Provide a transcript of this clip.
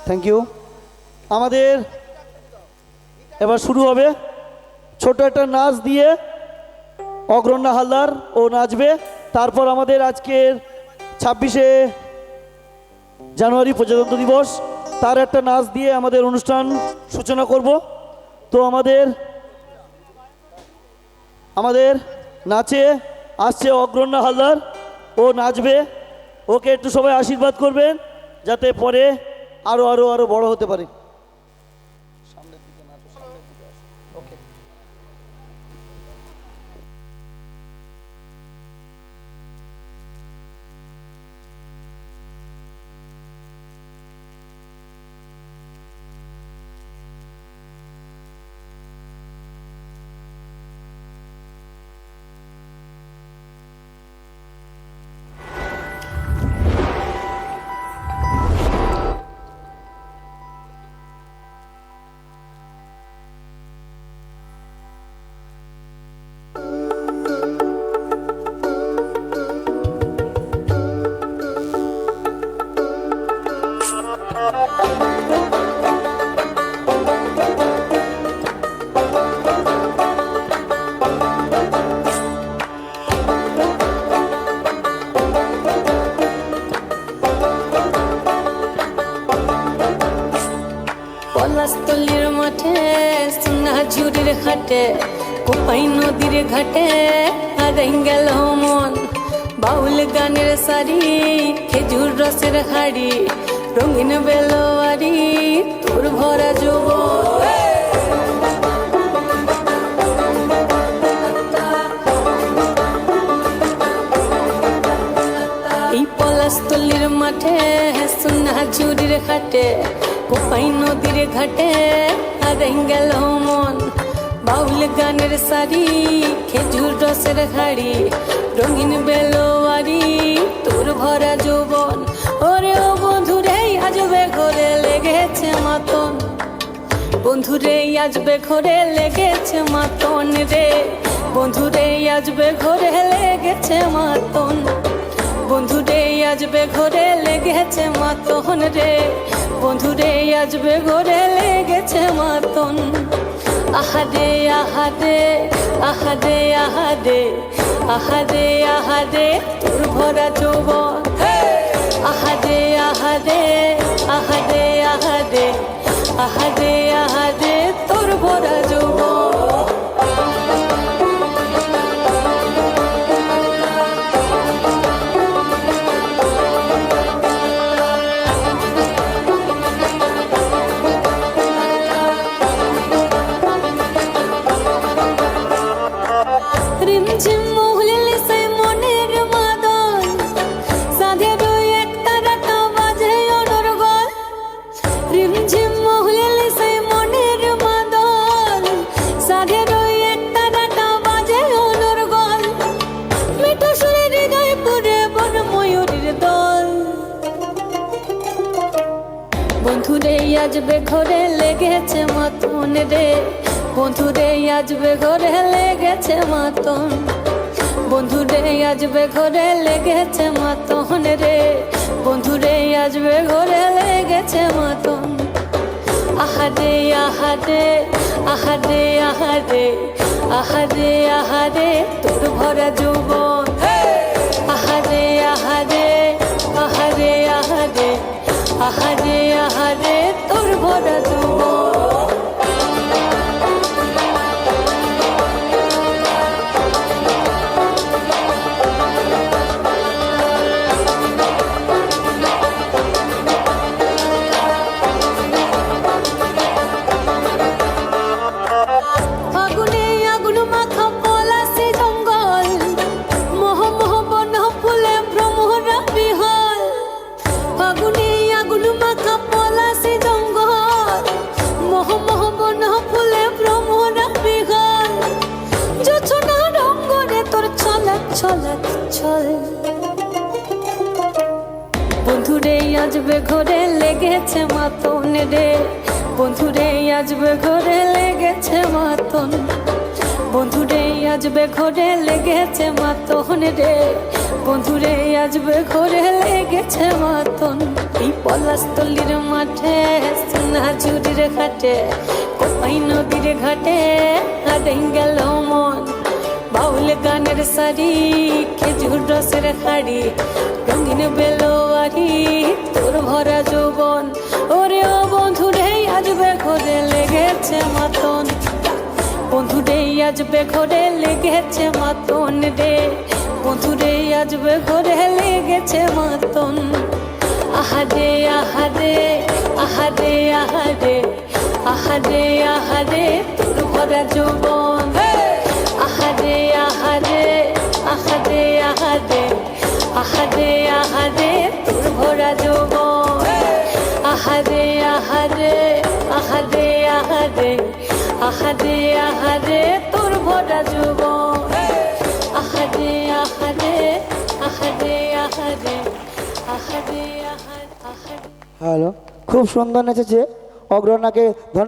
Thank you. আমাদের এবার শুরু হবে ছোট একটা নাচ দিয়ে। অগ্রণ্যা হালদার ও নাচবে। তারপর আমাদের আজকের 26শে জানুয়ারি প্রজাতন্ত্র দিবস, তার একটা নাচ দিয়ে আমাদের অনুষ্ঠান সূচনা করব। তো আমাদের নাচে আসছে অগ্রণ্যা হালদার, ও নাচবে। ওকে একটু সবাই আশীর্বাদ করবেন যাতে পরে আরো আরো আরো বড় হতে পারে। পলাশতলির মাঠে সোনাঝুরির ঘাটে কোপাই নদীর ঘাটে হারাই গেল মন। বাউল গানের শাড়ি খেজুর রসের হাড়ি রঙিন বেলোয়ারি তোর ভরা যৌবন। এই পলাশতলির মাঠে সোনাঝুরির ঘাটে কোপাই নদীর ঘাটে হারাই গেল মন। বাউল গানের শাড়ি খেজুর রসের হাড়ি রঙিন বেলোয়ারি তোর ভরা যৌবন। ওরে ও বন্ধুরে আজবে ঘরে লেগেছে মাতন, বন্ধুরে আজবে ঘরে লেগেছে মাতন রে। বন্ধুরে আজবে ঘরে লেগেছে মাতন, বন্ধুরে আজবে ঘরে লেগেছে মাতন রে। বন্ধুরে আজবে ঘরে লেগেছে মাতন। আহারে আহারে আহারে আহারে আহারে আহারে তোর ভরা যৌবন। আহারে আহারে আহারে আহারে আহারে আহারে তোর ভরা যৌবন। বন্ধুরে আজবে ঘরে লেগেছে মাতন রে। বন্ধুরে আজবে ঘরে লেগেছে মাতন, বন্ধুরে আজবে ঘরে লেগেছে মাতন রে। বন্ধুরে আজবে ঘরে লেগেছে মাতন। আহারে আহারে আহারে আহারে আহারে আহারে তোর ভরা যৌবন। আহারে আহারে আহারে আহারে আহারে আহারে তোর ভরা যৌবন। আগুনে আগুন মাখা পলাশি জঙ্গল, মোহ মোহ বন ফুলে ভ্রমরা বিহল। আগুনে আগুন মাখা পলাশি জঙ্গল, মোহ মোহ বন ফুলে ভ্রমরা বিহল। জোছনা রঙ্গনে তোর ছলাক ছলাক ছল। বন্ধুরে আজবে ঘরে লেগেছে মাতন রে। বন্ধুরে আজবে ঘরে লেগেছে মাতন, বন্ধুরে আজবে ঘরে লেগেছে মাতন রে। বন্ধুরে আসবে ঘরে লেগেছে মাতন এই পলাশতলির মাঠে সোনাঝুরির ঘাটে কোপাই নদীর ঘাটে হারিয়ে গেল মন বাউল গানের শাড়ি খেজুর রসের খাড়ি রঙিন বেলোয়ারি তোর ভরা যৌবন ওরে ও বন্ধুরে আসবে ঘরে লেগেছে মাতন বন্ধুরে আসবে ঘরে লেগেছে মাতন রে বন্ধুরে আসবে ঘরে লেগেছে মাতন আহারে আহারে আহারে আহারে আহারে আহারে তোর ভরা যৌবন আহারে আহারে আহারে আহারে আহারে আহারে তোর ভরা যৌবন আহারে আহারে আহারে আহারে আহারে আহারে তোর ভরা যৌবন আহারে আহারে আহারে আহারে আহারে আহারে আহারে হ্যালো, খুব সুন্দর নেচেছে। অগ্রণাকে ধন্যবাদ।